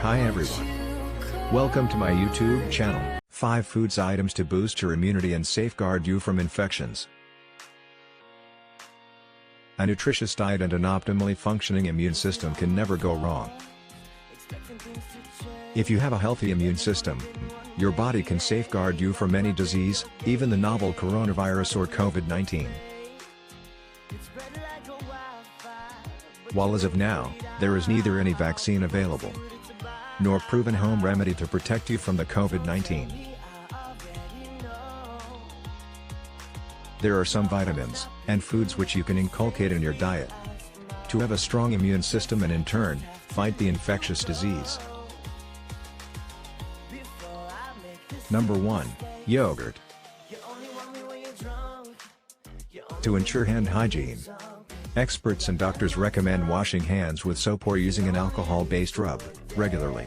Hi everyone. Welcome to my YouTube channel, 5 foods items to boost your immunity and safeguard you from infections. A nutritious diet and an optimally functioning immune system can never go wrong. If you have a healthy immune system, your body can safeguard you from any disease, even the novel coronavirus or COVID-19. While as of now, there is neither any vaccine available, nor proven home remedy to protect you from the COVID-19. There are some vitamins and foods which you can inculcate in your diet to have a strong immune system and in turn, fight the infectious disease. Number 1. Yogurt. To ensure hand hygiene, experts and doctors recommend washing hands with soap or using an alcohol-based rub regularly.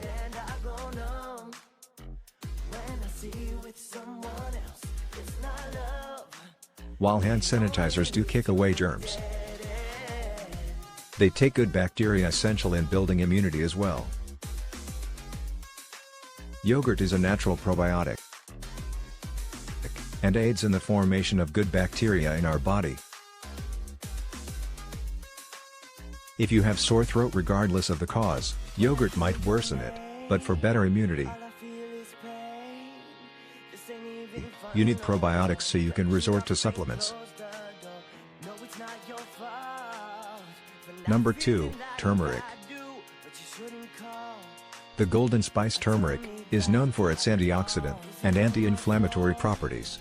While hand sanitizers do kick away germs, they take good bacteria essential in building immunity as well. Yogurt is a natural probiotic and aids in the formation of good bacteria in our body. If you have sore throat regardless of the cause, yogurt might worsen it, but for better immunity, you need probiotics, so you can resort to supplements. Number 2, turmeric. The golden spice turmeric is known for its antioxidant and anti-inflammatory properties.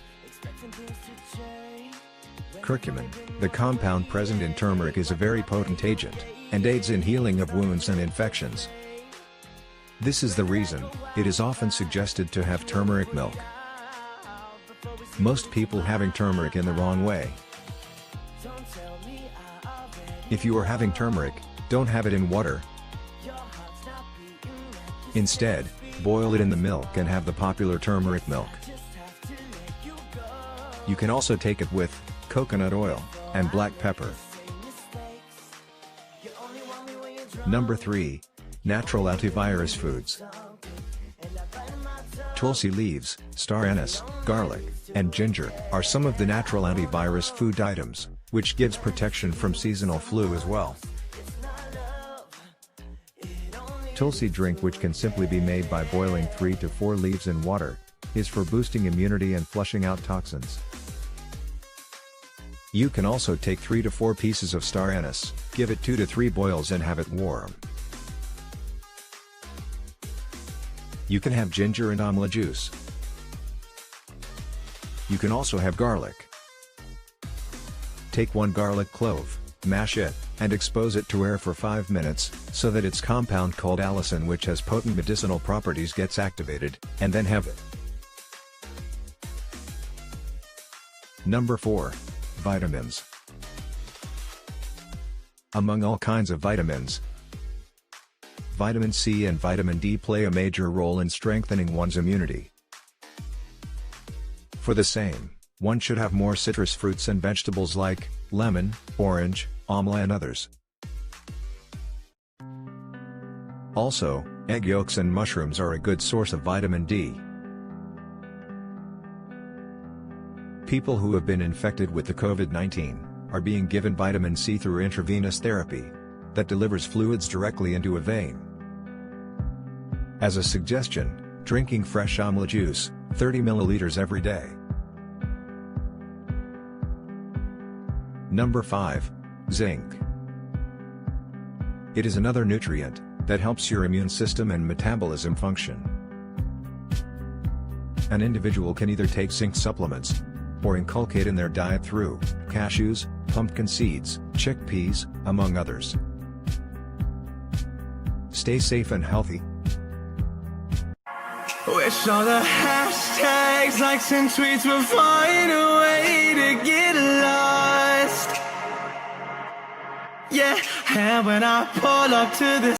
Curcumin, the compound present in turmeric, is a very potent agent and aids in healing of wounds and infections. This is the reason it is often suggested to have turmeric milk. Most people having turmeric in the wrong way. If you are having turmeric, don't have it in water. Instead, boil it in the milk and have the popular turmeric milk. You can also take it with coconut oil and black pepper. Number 3. Natural antivirus foods. Tulsi leaves, star anise, garlic, and ginger are some of the natural antivirus food items, which gives protection from seasonal flu as well. Tulsi drink, which can simply be made by boiling 3 to 4 leaves in water, is for boosting immunity and flushing out toxins. You can also take 3 to 4 pieces of star anise, give it 2 to 3 boils and have it warm. You can have ginger and amla juice. You can also have garlic. Take 1 garlic clove, mash it, and expose it to air for 5 minutes, so that its compound called allicin, which has potent medicinal properties, gets activated, and then have it. Number 4. Vitamins. Among all kinds of vitamins, vitamin C and vitamin D play a major role in strengthening one's immunity. For the same, one should have more citrus fruits and vegetables like lemon, orange, amla and others. Also, egg yolks and mushrooms are a good source of vitamin D. People who have been infected with the COVID-19 are being given vitamin C through intravenous therapy that delivers fluids directly into a vein. As a suggestion, drinking fresh amla juice, 30 milliliters every day. Number 5. Zinc. It is another nutrient that helps your immune system and metabolism function. An individual can either take zinc supplements or inculcate in their diet through cashews, pumpkin seeds, chickpeas, among others. Stay safe and healthy. Wish all the hashtags, likes and tweets would find a way to get lost. Yeah, and when I pull up to this